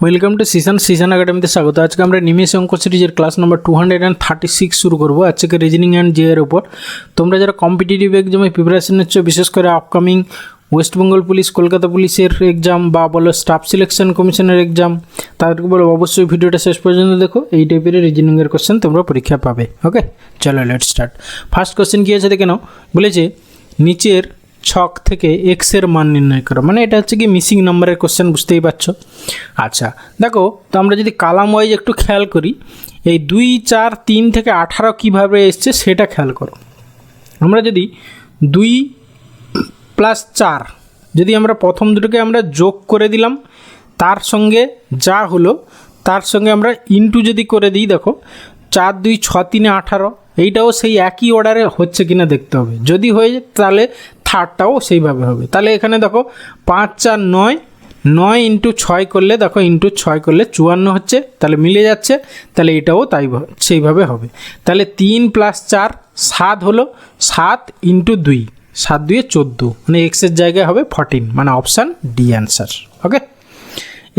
Welcome to season একাডেমিতে স্বাগত। আজকে আমরা নিমেষ অঙ্ক সিরিজের ক্লাস নম্বর 236 শুরু করবো আজকে রিজনিং অ্যান্ড জে এর উপর। তোমরা যারা কম্পিটিটিভ এক্সামে প্রিপারেশন নিচ্ছ, বিশেষ করে upcoming West Bengal police, Kolkata পুলিশের এক্সাম বা বলো স্টাফ সিলেকশন কমিশনের এক্সাম, তাদেরকে বলো অবশ্যই ভিডিওটা শেষ পর্যন্ত দেখো। এই টাইপের রিজনিংয়ের কোশ্চেন তোমরা পরীক্ষা পাবে। ওকে, চলো লেটস স্টার্ট। ফার্স্ট কোশ্চেন কী আছে দেখে নাও। বলেছে নিচের ছক থেকে এক্স এর মান নির্ণয় করো। মানে এটা হচ্ছে কি মিসিং নাম্বারের কোশ্চেন, বুঝতেই পারছো। আচ্ছা দেখো, তো আমরা যদি কালাম ওয়াইজ একটু খেয়াল করি, এই 2, 4, 3 থেকে 18 কীভাবে এসছে সেটা খেয়াল করো। আমরা যদি 2 + 4 যদি আমরা প্রথম দুটোকে আমরা যোগ করে দিলাম, তার সঙ্গে যা হলো তার সঙ্গে আমরা ইনটু যদি করে দিই, দেখো 4, 2, 6, 3, 18, এইটাও সেই একই অর্ডারে হচ্ছে কিনা দেখতে হবে। যদি হয়ে যায় তাহলে থার্ডটাও সেইভাবে হবে। তাহলে এখানে দেখো 5, 4, 9, 9 × 6 করলে, দেখো × 6 করলে 54 হচ্ছে, তাহলে মিলে যাচ্ছে। তাহলে এটাও তাই সেইভাবে হবে। তাহলে 3 + 4 7 হলো, 7 × 2, 7 × 2 = 14, মানে এক্সের জায়গায় হবে 14, মানে অপশান ডি অ্যান্সার। ওকে,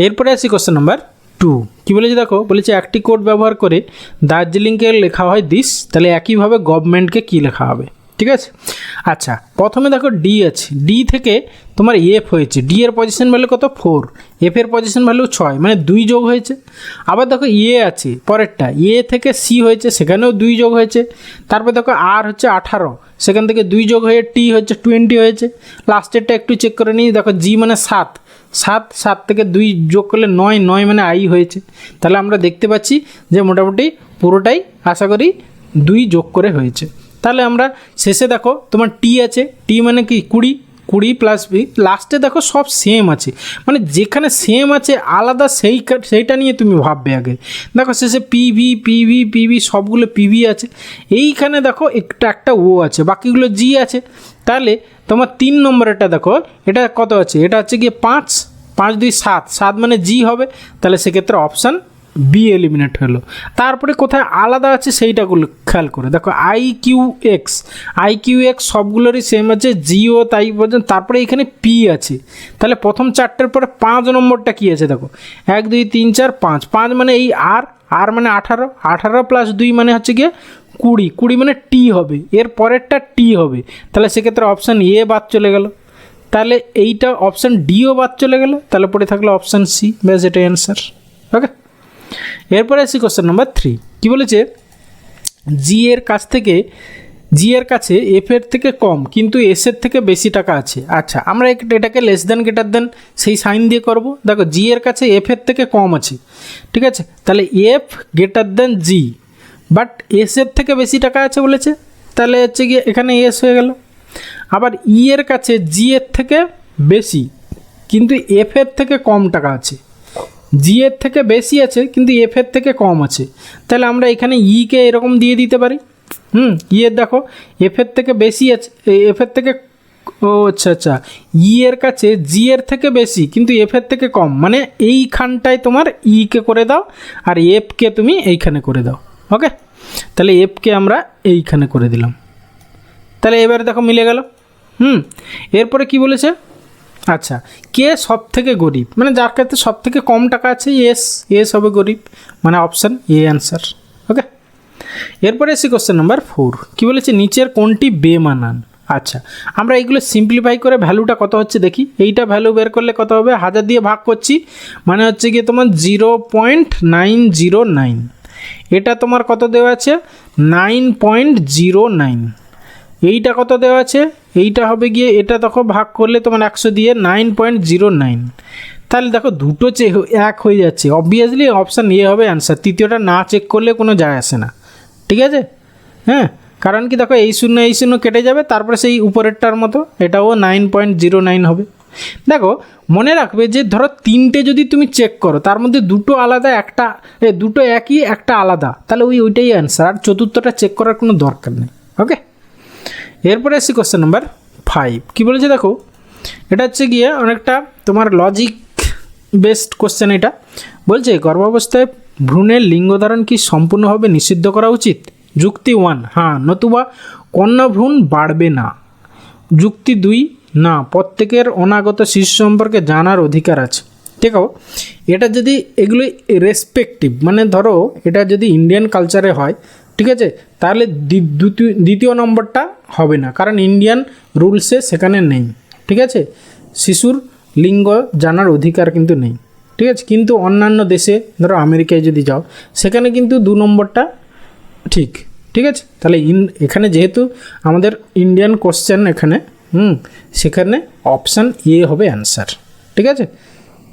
এরপরে আসি কোশ্চেন নাম্বার 2। কী বলেছে দেখো, বলেছে একটি কোড ব্যবহার করে দার্জিলিংকে লেখা হয় দিস, তাহলে একইভাবে গভর্নমেন্টকে কী লেখা হবে? ঠিক আছে। আচ্ছা প্রথমে দেখো ডি আছে, ডি থেকে তোমার এফ হয়েছে, ডি এর পজিশন ভ্যালু কত? 4, এফ এর পজিশন ভ্যালু 6, মানে 2 যোগ হয়েছে। আবার দেখো এ আছে পরেরটা, এ থেকে সি হয়েছে, সেখানেও 2 যোগ হয়েছে। তারপর দেখো আর হচ্ছে 18, সেখান থেকে 2 যোগ হয়ে টি হচ্ছে 20 হয়েছে। লাস্টেরটা একটু চেক করে নিই, দেখো জি মানে 7, 7 থেকে 2 যোগ করলে 9, 9 মানে আই হয়েছে। তাহলে আমরা দেখতে পাচ্ছি যে মোটামুটি পুরোটাই আশা করি 2 যোগ করে হয়েছে। তাহলে আমরা শেষে দেখো তোমার টি আছে, টি মানে কি 20, 20 + বি, লাস্টে দেখো সব সেম আছে, মানে যেখানে সেম আছে আলাদা সেইটা নিয়ে তুমি ভাববে আগে। দেখো শেষে পিভি, পিভি, পিভি, সবগুলো পিভি আছে। এইখানে দেখো একটা ও আছে, বাকিগুলো জি আছে। তাহলে তোমার 3 নম্বরেরটা দেখো, এটা কত আছে? এটা হচ্ছে গিয়ে 5, 5, 2, 7, 7 মানে জি হবে। তাহলে সেক্ষেত্রে অপশান বি এলিমিনেট হলো। তারপরে কোথায় আলাদা আছে সেইটাগুলো খেয়াল করে দেখো, আই কিউ এক্স সবগুলোরই সেম আছে, জিও তাই পর্যন্ত। তারপরে এখানে পি আছে, তাহলে প্রথম 4টের পরে 5 নম্বরটা কী আছে দেখো, 1, 2, 3, 4, 5, 5 মানে এই আর মানে 18, 18 + 2 মানে হচ্ছে গিয়ে 20, 20 মানে টি হবে, এর পরেরটা টি হবে। তাহলে সেক্ষেত্রে অপশান এ বাদ চলে গেল, তাহলে এইটা অপশান ডিও বাদ চলে গেল, তাহলে পড়ে থাকলো অপশান সি, ব্যাস এটাই অ্যান্সার। ওকে, এরপরে আসি কোশ্চেন নাম্বার 3। কী বলেছে, জি এর কাছে এফ এর থেকে কম কিন্তু এস এর থেকে বেশি টাকা আছে। আচ্ছা আমরা এটাকে লেস দ্যান গ্রেটার দ্যান সেই সাইন দিয়ে করব। দেখো জি এর কাছে এফ এর থেকে কম আছে, ঠিক আছে, তাহলে F greater than G, but S এর থেকে বেশি টাকা আছে বলেছে, তাহলে হচ্ছে গিয়ে এখানে এস হয়ে গেল। আবার ই এর কাছে জি এর থেকে বেশি কিন্তু এফ এর থেকে কম টাকা আছে, জি এর থেকে বেশি আছে কিন্তু এফ এর থেকে কম আছে, তাহলে আমরা এখানে ইকে এরকম দিয়ে দিতে পারি। ই এর দেখো এফ এর থেকে বেশি আছে, এফ এর থেকে, ও আচ্ছা, ই এর কাছে জি এর থেকে বেশি কিন্তু এফ এর থেকে কম, মানে এইখানটায় তোমার ইকে করে দাও আর এফকে তুমি এইখানে করে দাও। ওকে, তাহলে এফকে আমরা এইখানে করে দিলাম, তাহলে এবারে দেখো মিলে গেল। এরপরে কি বলেছে, আচ্ছা কে সব থেকে গরিব, মানে যার কাছে সব থেকে কম টাকা আছে এস হবে গরিব, মানে অপশান এ অ্যান্সার। ওকে, এরপরে এসে কোশ্চেন নাম্বার 4। কী বলেছে, নিচের কোনটি বেমানান? আচ্ছা আমরা এইগুলো সিম্পলিফাই করে ভ্যালুটা কত হচ্ছে দেখি। এইটা ভ্যালু বের করলে কত হবে, 1000 দিয়ে ভাগ করছি, মানে হচ্ছে গিয়ে তোমার 0.909। এটা তোমার কত দেওয়া আছে, 9.09। এইটা কত দেওয়া আছে, এইটা হবে গিয়ে, এটা দেখো ভাগ করলে তোমার 100 দিয়ে 9.09। তাহলে দেখো দুটো এক হয়ে যাচ্ছে, অবভিয়াসলি অপশান এ হবে অ্যান্সার। তৃতীয়টা না চেক করলে কোনো যায় আসে না, ঠিক আছে। হ্যাঁ, কারণ কি দেখো এই শূন্য কেটে যাবে, তারপরে সেই উপরেরটার মতো এটাও 9.09 হবে। দেখো মনে রাখবে যে ধরো 3টে যদি তুমি চেক করো, তার মধ্যে 2টো আলাদা, দুটো একই, একটা আলাদা, তাহলে ওইটাই অ্যান্সার, আর চতুর্থটা চেক করার কোনো দরকার নেই। ওকে, এরপরে আসি কোশ্চেন নাম্বার 5। কী বলেছে দেখো, এটা হচ্ছে গিয়ে অনেকটা তোমার লজিক বেসড কোশ্চেন। এটা বলছে গর্ভাবস্থায় ভ্রূণের লিঙ্গধারণ কি সম্পূর্ণভাবে নিষিদ্ধ করা উচিত? যুক্তি 1, হ্যাঁ, নতুবা কন্যা ভ্রূণ বাড়বে না। যুক্তি 2, না, প্রত্যেকের অনাগত শিশু সম্পর্কে জানার অধিকার আছে। দেখো এটা যদি এগুলো রেসপেক্টিভ, মানে ধরো এটা যদি ইন্ডিয়ান কালচারে হয়, ঠিক আছে, তাহলে দ্বিতীয় নম্বরটা হবে না, কারণ ইন্ডিয়ান রুলসে সেখানে নেই, ঠিক আছে, শিশুর লিঙ্গ জানার অধিকার কিন্তু নেই, ঠিক আছে। কিন্তু অন্যান্য দেশে ধরো আমেরিকায় যদি যাও, সেখানে কিন্তু 2 নম্বরটা ঠিক, ঠিক আছে। তাহলে এখানে যেহেতু আমাদের ইন্ডিয়ান কোশ্চেন এখানে, সেখানে অপশান এ হবে অ্যান্সার, ঠিক আছে।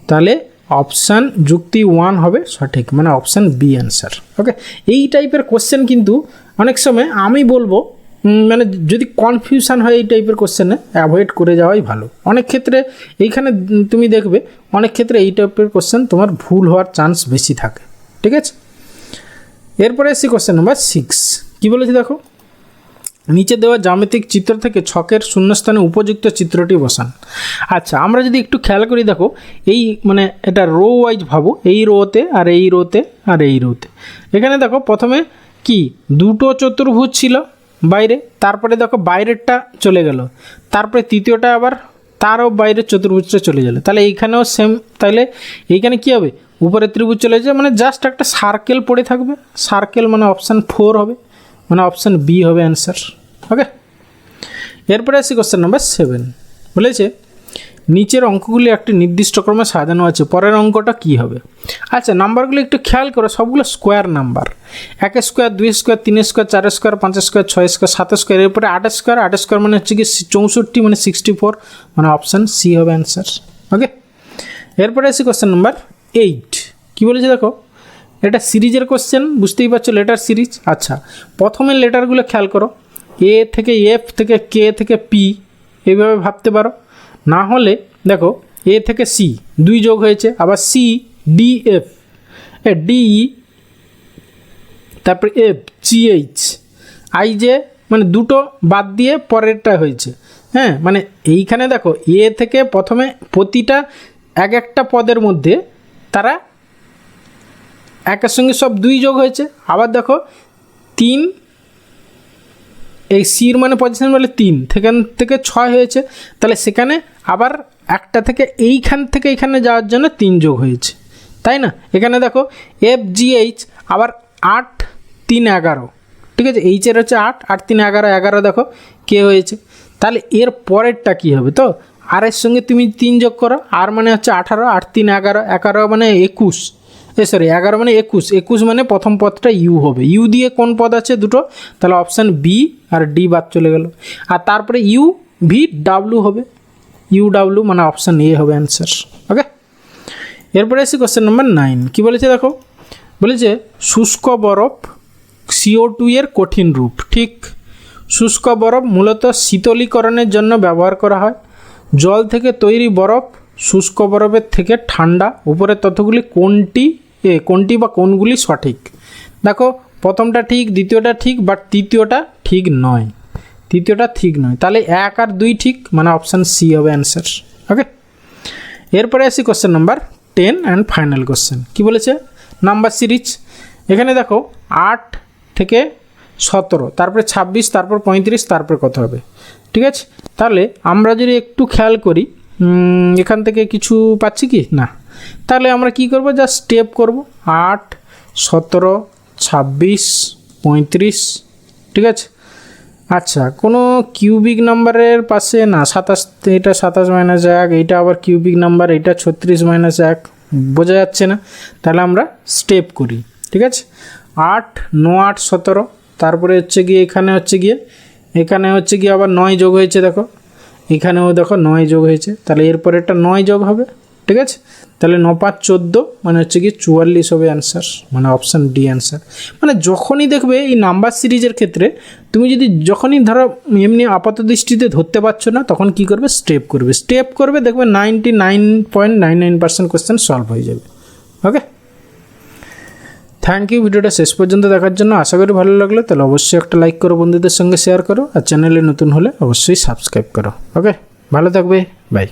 তাহলে অপশান যুক্তি 1 হবে সঠিক, মানে অপশান বি অ্যান্সার। ওকে, এই টাইপের কোশ্চেন কিন্তু অনেক সময় আমি বলবো মানে যদি কনফিউশন হয় এই টাইপের কোশ্চেনে অ্যাভয়েড করে যাওয়াই ভালো। অনেক ক্ষেত্রে এইখানে তুমি দেখবে অনেক ক্ষেত্রে এই টাইপের কোশ্চেন তোমার ভুল হওয়ার চান্স বেশি থাকে, ঠিক আছে। এরপরে এসি কোশ্চেন নাম্বার 6, কী বলেছি দেখো, নিচে দেওয়া জ্যামিতিক চিত্র থেকে ছকের শূন্যস্থানে উপযুক্ত চিত্রটি বসান। আচ্ছা, আমরা যদি একটু খেয়াল করি দেখো, এই মানে এটা রো ওয়াইজ ভাবো, এই রোতে আর এই রোতে আর এই রোতে। এখানে দেখো প্রথমে কি 2টো চতুর্ভুজ ছিল বাইরে, তারপরে দেখো বাইরেরটা চলে গেল, তারপরে তৃতীয়টা আবার তারও বাইরের চতুর্ভুজটা চলে গেল। তাহলে এইখানেও সেম, তাহলে এইখানে কী হবে, উপরে ত্রিভুজ চলে যাবে, মানে জাস্ট একটা সার্কেল পড়ে থাকবে, সার্কেল মানে অপশান 4 হবে, মানে অপশান বি হবে অ্যান্সার। ওকে, এরপরে আসি কোশ্চেন নাম্বার 7, বলেছে নিচের অঙ্কগুলি একটি নির্দিষ্ট ক্রমে সাজানো আছে, পরের অঙ্কটা কি হবে। আচ্ছা, নাম্বারগুলো একটু খেয়াল করো, সবগুলো square number, 1 square 2 square 3 square 4 square 5 square 6 square 7 square, এরপরে 8 স্কোয়ার, 8 স্কোয়ার মানে হচ্ছে কি 64 মানে 64, মানে অপশান সি হবে অ্যান্সার। ওকে, এরপরে আসি কোশ্চেন নাম্বার 8, কী বলেছে দেখো, এটা সিরিজের কোশ্চেন, বুঝতেই পারছো, লেটার সিরিজ। আচ্ছা, প্রথমের লেটারগুলো খেয়াল করো, এ থেকে এফ থেকে কে থেকে পি, এইভাবে ভাবতে পারো। না হলে দেখো এ থেকে সি 2 যোগ হয়েছে, আবার সি ডি এফ, ডিই, তারপরে এফ জিএইচ আই জে, মানে 2টো বাদ দিয়ে পরেরটা হয়েছে। হ্যাঁ, মানে এইখানে দেখো এ থেকে প্রথমে প্রতিটা একটা পদের মধ্যে তারা একের সঙ্গে সব 2 যোগ হয়েছে, আবার দেখো 3, এই সির মানে পজিশন বলে 3, সেখান থেকে 6 হয়েছে, তাহলে সেখানে আবার একটা থেকে এইখান থেকে এখানে যাওয়ার জন্য 3 যোগ হয়েছে, তাই না। এখানে দেখো এফ জি এইচ আবার 8 3 11, ঠিক আছে, এইচের হচ্ছে 8 8 3 11 11, দেখো কে হয়েছে। তাহলে এর পরেরটা কী হবে, তো আর এর সঙ্গে তুমি 3 যোগ করো, আর মানে হচ্ছে 18, 8 3 11 11 মানে 21, সরি 11 মানে 21, 21 মানে প্রথম পদটা ইউ হবে, ইউ দিয়ে কোন পদ আছে 2টো, তাহলে অপশান বি আর ডি বাদ চলে গেল, আর তারপরে ইউ ভি ডাব্লু হবে, ইউ ডাব্লু মানে অপশান এ হবে অ্যান্সার। ওকে, এরপরে আসি কোশ্চেন নাম্বার 9, কী বলেছে দেখো, বলেছে শুষ্ক বরফ CO2 এর কঠিন রূপ। ঠিক, শুষ্ক বরফ মূলত শীতলীকরণের জন্য ব্যবহার করা হয়। জল থেকে তৈরি বরফ শুষ্ক বরফের থেকে ঠান্ডা। উপরের তথ্যগুলি কোনটি বা কোনগুলি সঠিক। দেখো প্রথমটা ঠিক, দ্বিতীয়টা ঠিক, বাট তৃতীয়টা ঠিক নয়, তাহলে 1 আর 2 ঠিক, মানে অপশান সি হবে অ্যান্সার। ওকে, এরপরে আসি question number 10 and final question, কী বলেছে নাম্বার সিরিজ। এখানে দেখো 8 থেকে 17, তারপরে 26, তারপর 35, তারপর কত হবে, ঠিক আছে। তাহলে আমরা যদি একটু খেয়াল করি, এখান থেকে কিছু পাচ্ছি কি না, তাহলে আমরা কি করব, জাস্ট স্টেপ করব, 8 17 26 35, ঠিক আছে। আচ্ছা, কোনো কিউবিক নাম্বারের পাশে না, 27, এটা 27 মাইনাস 1, এইটা আবার কিউবিক নাম্বার, এটা 36 মাইনাস 1, বোঝা যাচ্ছে না, তাহলে আমরা স্টেপ করি, ঠিক আছে। 8 9 8 17, তারপরে হচ্ছে গিয়ে এখানে হচ্ছে গিয়ে আবার 9 যোগ হয়েছে, দেখো এখানেও দেখো 9 যোগ হয়েছে, তাহলে এরপরে একটা 9 যোগ হবে, ঠিক আছে। তাহলে 9 5 14, মানে হচ্ছে গিয়ে 44 হবে অ্যান্সার, মানে অপশান ডি অ্যান্সার। মানে যখনই দেখবে এই নাম্বার সিরিজের ক্ষেত্রে তুমি যদি যখনই ধরো এমনি আপাত দৃষ্টিতে ধরতে পারছো না, তখন কি করবে, স্টেপ করবে, দেখবে 99.99% কোয়েশ্চেন সলভ হয়ে যাবে। ওকে, থ্যাংক ইউ ভিডিওটা শেষ পর্যন্ত দেখার জন্য। আশা করি ভালো লাগলো, তাহলে অবশ্যই একটা লাইক করো, বন্ধুদের সঙ্গে শেয়ার করো, আর চ্যানেলে নতুন হলে অবশ্যই সাবস্ক্রাইব করো। ওকে, ভালো থাকবে, বাই।